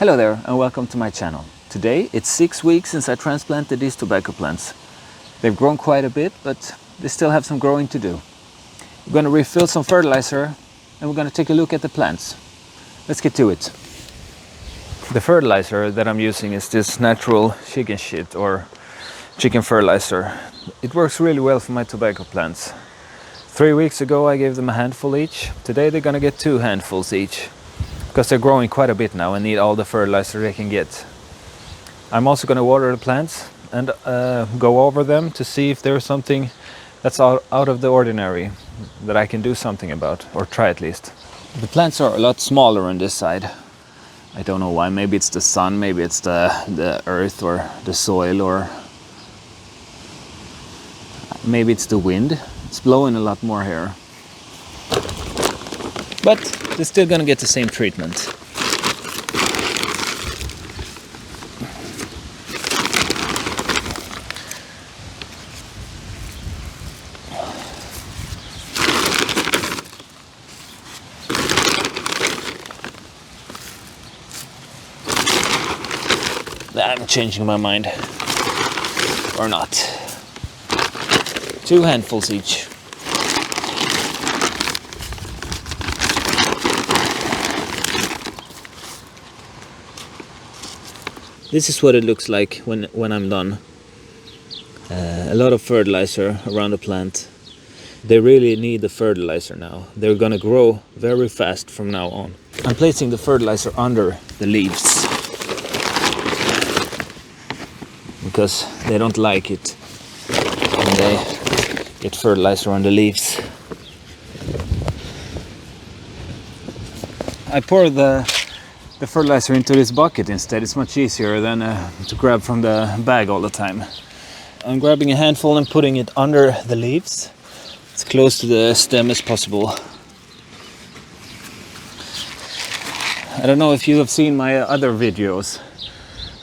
Hello there and welcome to my channel. Today it's 6 weeks since I transplanted these tobacco plants. They've grown quite a bit, but they still have some growing to do. We're going to refill some fertilizer and we're going to take a look at the plants. Let's get to it. The fertilizer that I'm using is this natural chicken shit or chicken fertilizer. It works really well for my tobacco plants. 3 weeks ago I gave them a handful each. Today they're going to get 2 handfuls each, because they're growing quite a bit now and need all the fertilizer they can get. I'm also going to water the plants and go over them to see if there's something that's out of the ordinary that I can do something about, or try at least. The plants are a lot smaller on this side. I don't know why. Maybe it's the sun, maybe it's the earth or the soil, or maybe it's the wind. It's blowing a lot more here. But they're still gonna get the same treatment. I'm changing my mind. Or not. 2 handfuls each. This is what it looks like when I'm done. A lot of fertilizer around the plant. They really need the fertilizer now. They're gonna grow very fast from now on. I'm placing the fertilizer under the leaves because they don't like it when they get fertilizer on the leaves. I pour the fertilizer into this bucket instead. It's much easier than to grab from the bag all the time. I'm grabbing a handful and putting it under the leaves, as close to the stem as possible. I don't know if you have seen my other videos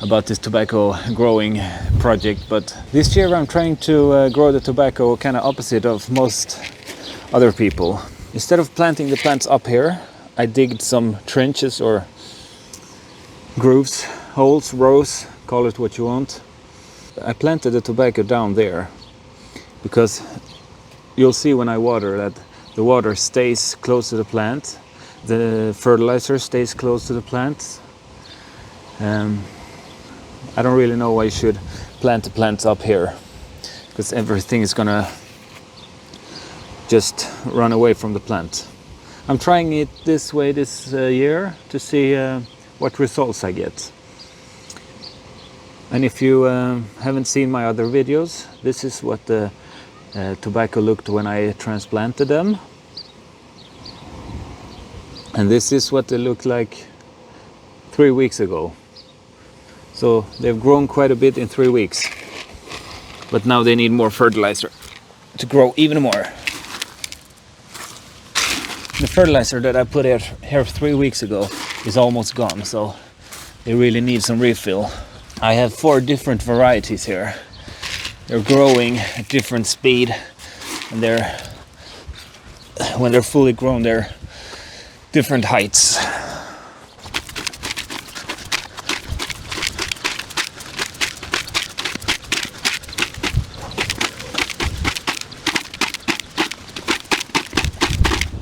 about this tobacco growing project, but this year I'm trying to grow the tobacco kind of opposite of most other people. Instead of planting the plants up here, I digged some trenches or grooves, holes, rows, call it what you want. I planted the tobacco down there because you'll see when I water that the water stays close to the plant, the fertilizer stays close to the plant. I don't really know why you should plant the plants up here, because everything is gonna just run away from the plant. I'm trying it this way this year to see what results I get. And if you haven't seen my other videos, this is what the tobacco looked when I transplanted them. And this is what they looked like 3 weeks ago. So they've grown quite a bit in 3 weeks. But now they need more fertilizer to grow even more. The fertilizer that I put here 3 weeks ago is almost gone, so they really need some refill. I have 4 different varieties here. They're growing at different speed, and when they're fully grown, they're different heights.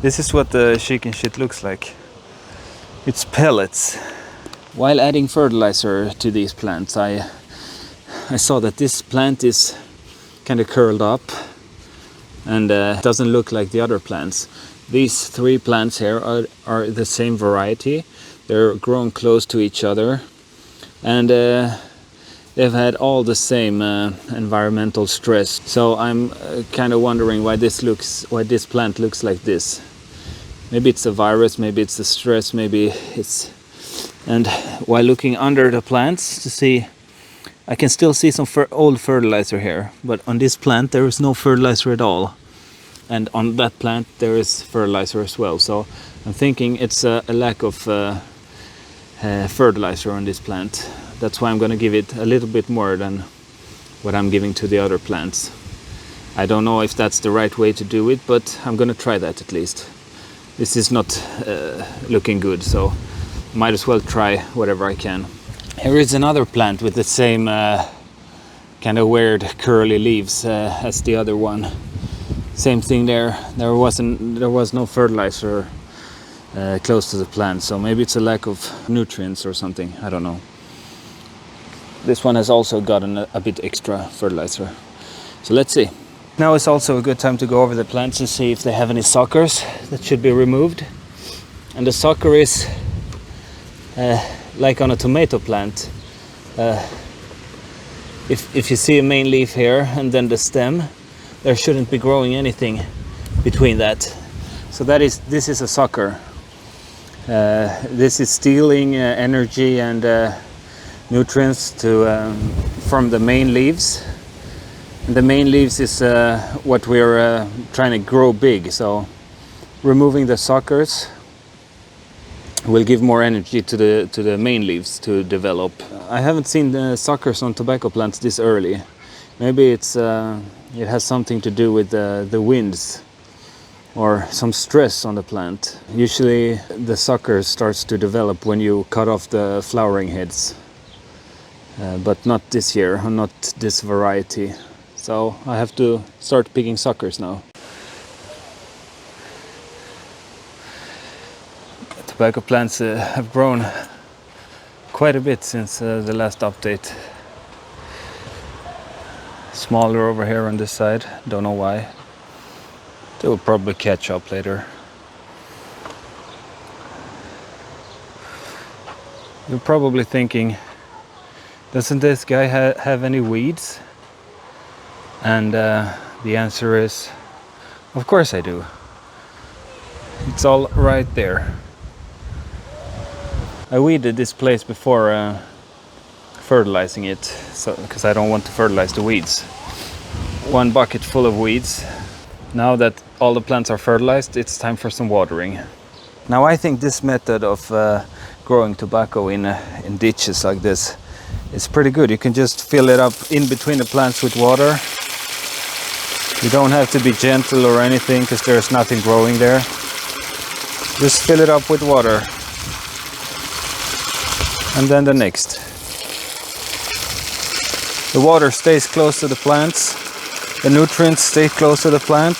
This is what the chicken shit looks like. It's pellets. While adding fertilizer to these plants, I saw that this plant is kind of curled up and doesn't look like the other plants. These 3 plants here are the same variety. They're grown close to each other, and they've had all the same environmental stress. So I'm kind of wondering why this plant looks like this. Maybe it's a virus, maybe it's the stress, maybe it's... And while looking under the plants to see, I can still see some old fertilizer here, but on this plant there is no fertilizer at all. And on that plant there is fertilizer as well. So I'm thinking it's a lack of fertilizer on this plant. That's why I'm going to give it a little bit more than what I'm giving to the other plants. I don't know if that's the right way to do it, but I'm going to try that at least. This is not looking good, so might as well try whatever I can. Here is another plant with the same kind of weird curly leaves as the other one. Same thing there. There was no fertilizer close to the plant, so maybe it's a lack of nutrients or something. I don't know. This one has also gotten a bit extra fertilizer. So let's see. Now is also a good time to go over the plants and see if they have any suckers that should be removed. And the sucker is like on a tomato plant. If you see a main leaf here and then the stem, there shouldn't be growing anything between that. So this is a sucker. This is stealing energy and nutrients from the main leaves. And the main leaves is what we're trying to grow big. So removing the suckers will give more energy to the main leaves to develop. I haven't seen the suckers on tobacco plants this early. Maybe it has something to do with the winds or some stress on the plant. Usually the sucker starts to develop when you cut off the flowering heads, but not this year, not this variety. So I have to start picking suckers now. Tobacco plants have grown quite a bit since the last update. Smaller over here on this side, don't know why. They will probably catch up later. You're probably thinking, doesn't this guy have any weeds? And the answer is, of course I do. It's all right there. I weeded this place before fertilizing it, because I don't want to fertilize the weeds. 1 bucket full of weeds. Now that all the plants are fertilized, it's time for some watering. Now I think this method of growing tobacco in ditches like this is pretty good. You can just fill it up in between the plants with water. You don't have to be gentle or anything because there's nothing growing there. Just fill it up with water. And then the next. The water stays close to the plants. The nutrients stay close to the plant.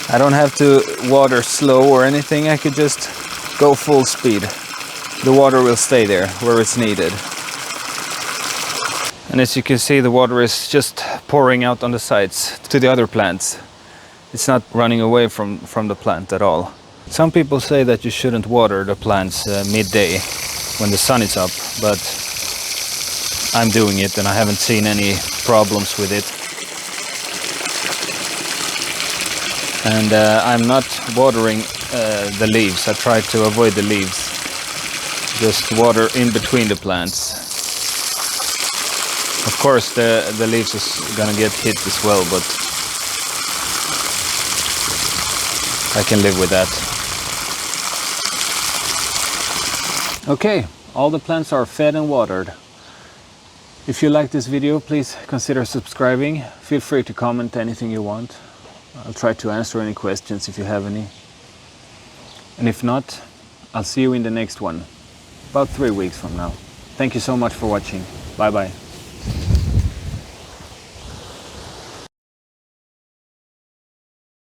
I don't have to water slow or anything. I could just go full speed. The water will stay there where it's needed. And as you can see, the water is just pouring out on the sides to the other plants. It's not running away from the plant at all. Some people say that you shouldn't water the plants midday when the sun is up, but I'm doing it and I haven't seen any problems with it. And I'm not watering the leaves. I try to avoid the leaves. Just water in between the plants. Of course the leaves is gonna get hit as well, but I can live with that. Okay, all the plants are fed and watered. If you like this video, please consider subscribing. Feel free to comment anything you want. I'll try to answer any questions if you have any. And if not, I'll see you in the next one, about 3 weeks from now. Thank you so much for watching. Bye bye.